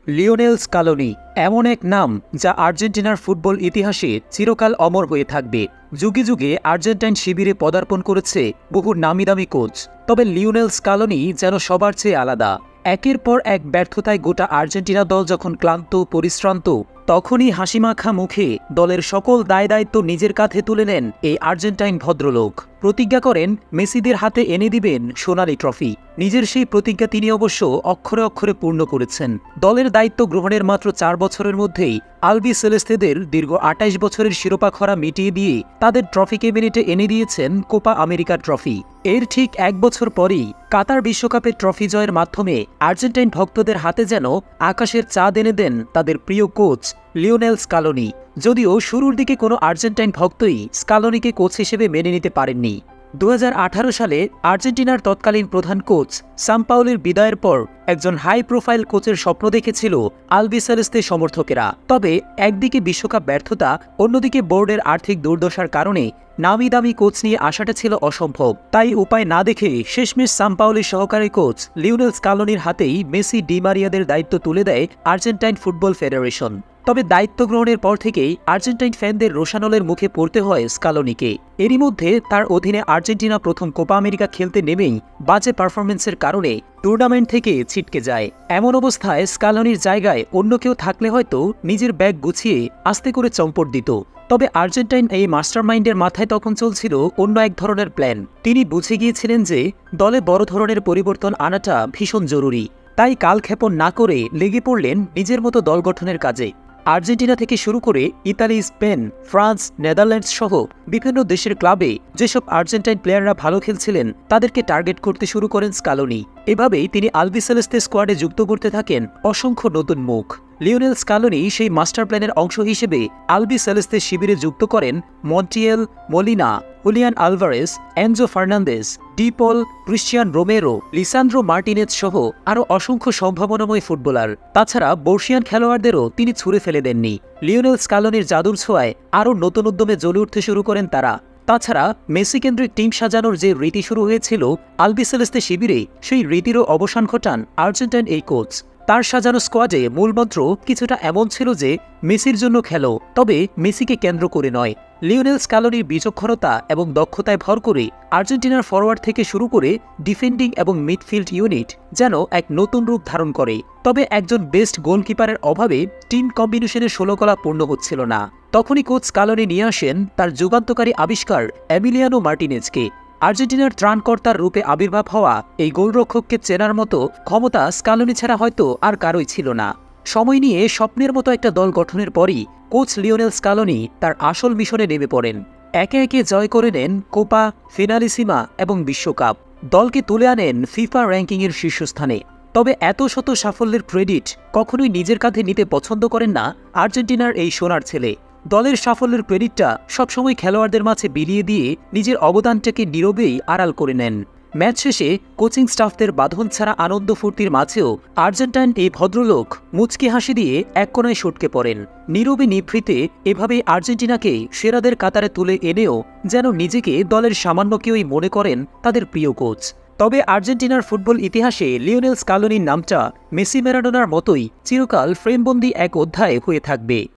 Lionel Scaloni এমন এক নাম যা আর্জেন্টিনার ফুটবল ইতিহাসে চিরকাল অমর হয়ে থাকবে। যুগে যুগে আর্জেন্টাইন শিবিরে পদার্পণ করেছে বহু নামিদামি কোচ, তবে লিওনেল স্কালোনি যেন সবার চেয়ে আলাদা। একের পর এক ব্যর্থতায় গোটা আর্জেন্টিনা দল যখন ক্লান্ত পরিশ্রান্ত, তখনই হাসিমাখা মুখে দলের সকল দায় দায়িত্ব নিজের কাঁধে তুলে নেন এই আর্জেন্টাইন ভদ্রলোক। প্রতিজ্ঞা করেন মেসিদের হাতে এনে দিবেন সোনালি ট্রফি। নিজের সেই প্রতিজ্ঞা তিনি অবশ্য অক্ষরে অক্ষরে পূর্ণ করেছেন। দলের দায়িত্ব গ্রহণের মাত্র 4 বছরের মধ্যেই আলবি সেলেস্তেদের দীর্ঘ 28 বছরের শিরোপা খরা মিটিয়ে দিয়ে তাদের ট্রফি ক্যাবিনেটে এনে দিয়েছেন কোপা আমেরিকা ট্রফি। এর ঠিক 1 বছর পরই কাতার বিশ্বকাপে ট্রফি জয়ের মাধ্যমে আর্জেন্টাইন ভক্তদের হাতে যেন আকাশের চাঁদ এনে দেন তাদের প্রিয় কোচ লিওনেল স্কালোনি। যদিও শুরুর দিকে কোনো আর্জেন্টাইন ভক্তই স্কালোনিকে কোচ হিসেবে মেনে নিতে পারেননি। 2018 সালে আর্জেন্টিনার তৎকালীন প্রধান কোচ সাম্পাওলির বিদায়ের পর একজন হাই প্রোফাইল কোচের স্বপ্ন দেখেছিল আলবি সেলেস্তে সমর্থকেরা। তবে একদিকে বিশ্বকাপ ব্যর্থতা, অন্যদিকে বোর্ডের আর্থিক দুর্দশার কারণে নামি দামি কোচ নিয়ে আসাটা ছিল অসম্ভব। তাই উপায় না দেখে শেষমেশ সাম্পাওলির সহকারী কোচ লিওনেল স্কালোনির হাতেই মেসি ডি মারিয়াদের দায়িত্ব তুলে দেয় আর্জেন্টাইন ফুটবল ফেডারেশন। তবে দায়িত্ব গ্রহণের পর থেকেই আর্জেন্টাইন ফ্যানদের রোষানলের মুখে পড়তে হয় স্কালোনিকে। এরই মধ্যে তার অধীনে আর্জেন্টিনা প্রথম কোপা আমেরিকা খেলতে নেমেই বাজে পারফরমেন্সের কারণে টুর্নামেন্ট থেকে ছিটকে যায়। এমন অবস্থায় স্কালোনির জায়গায় অন্য কেউ থাকলে হয়তো নিজের ব্যাগ গুছিয়ে আস্তে করে চম্পট দিত। তবে আর্জেন্টাইন এই মাস্টারমাইন্ডের মাথায় তখন চলছিল অন্য এক ধরনের প্ল্যান। তিনি বুঝে গিয়েছিলেন যে দলে বড় ধরনের পরিবর্তন আনাটা ভীষণ জরুরি। তাই কালক্ষেপণ না করে লেগে পড়লেন নিজের মতো দল গঠনের কাজে। আর্জেন্টিনা থেকে শুরু করে ইতালি, স্পেন, ফ্রান্স, নেদারল্যান্ডস সহ বিভিন্ন দেশের ক্লাবে যেসব আর্জেন্টাইন প্লেয়াররা ভালো খেলছিলেন তাদেরকে টার্গেট করতে শুরু করেন স্কালোনি। এভাবেই তিনি আলবি সেলেস্তে স্কোয়াডে যুক্ত করতে থাকেন অসংখ্য নতুন মুখ। লিওনেল স্কালোনি সেই মাস্টার প্ল্যানের অংশ হিসেবে আলবি সেলেস্তে শিবিরে যুক্ত করেন Montiel, Molina, Julian Alvarez, Enzo Fernandez, De Paul, Cristian Romero, Lisandro Martinez সহ আরও অসংখ্য সম্ভাবনাময় ফুটবলার। তাছাড়া বর্ষিয়ান খেলোয়াড়দেরও তিনি ছুঁড়ে ফেলে দেননি। লিওনেল স্কালোনির জাদুর ছোঁয়ায় আরও নতুন উদ্যমে জ্বলে উঠতে শুরু করেন তারা। তাছাড়া মেসি কেন্দ্রিক টিম সাজানোর যে রীতি শুরু হয়েছিল আলবি সেলেস্তে শিবিরে, সেই রীতিরও অবসান ঘটান আর্জেন্টাইন এই কোচ। তার সাজানো স্কোয়াডে মূলমন্ত্র কিছুটা এমন ছিল যে মেসির জন্য খেলো, তবে মেসিকে কেন্দ্র করে নয়। লিওনেল স্কালোনির বিচক্ষণতা এবং দক্ষতায় ভর করে আর্জেন্টিনার ফরওয়ার্ড থেকে শুরু করে ডিফেন্ডিং এবং মিডফিল্ড ইউনিট যেন এক নতুন রূপ ধারণ করে। তবে একজন বেস্ট গোলকিপারের অভাবে টিম কম্বিনেশনের ষোলকলা পূর্ণ হচ্ছিল না। তখনই কোচ স্কালোনি নিয়ে আসেন তার যুগান্তকারী আবিষ্কার এমিলিয়ানো মার্টিনেজকে। আর্জেন্টিনার ত্রাণকর্তার রূপে আবির্ভাব হওয়া এই গোলরক্ষককে চেনার মতো ক্ষমতা স্কালোনি ছাড়া হয়তো আর কারোই ছিল না। সময় নিয়ে স্বপ্নের মতো একটা দল গঠনের পরই কোচ লিওনেল স্কালোনি তার আসল মিশনে নেমে পড়েন। একে একে জয় করে নেন কোপা, ফিনালিসিমা এবং বিশ্বকাপ। দলকে তুলে আনেন ফিফা র্যাঙ্কিংয়ের শীর্ষস্থানে। তবে এত শত সাফল্যের ক্রেডিট কখনোই নিজের কাঁধে নিতে পছন্দ করেন না আর্জেন্টিনার এই সোনার ছেলে। দলের সাফল্যের ক্রেডিটটা সবসময় খেলোয়াড়দের মাঝে বিলিয়ে দিয়ে নিজের অবদানটাকে নীরবেই আড়াল করে নেন। ম্যাচ শেষে কোচিং স্টাফদের বাঁধন ছাড়া আনন্দ ফুর্তির মাঝেও আর্জেন্টাইন এই ভদ্রলোক মুচকি হাসি দিয়ে এক কোণায় সটকে পড়েন। নীরবে নিভৃতে এভাবেই আর্জেন্টিনাকে সেরাদের কাতারে তুলে এনেও যেন নিজেকে দলের সামান্য কেউই মনে করেন তাদের প্রিয় কোচ। তবে আর্জেন্টিনার ফুটবল ইতিহাসে লিওনেল স্কালোনির নামটা মেসি ম্যারাডোনার মতোই চিরকাল ফ্রেমবন্দি এক অধ্যায় হয়ে থাকবে।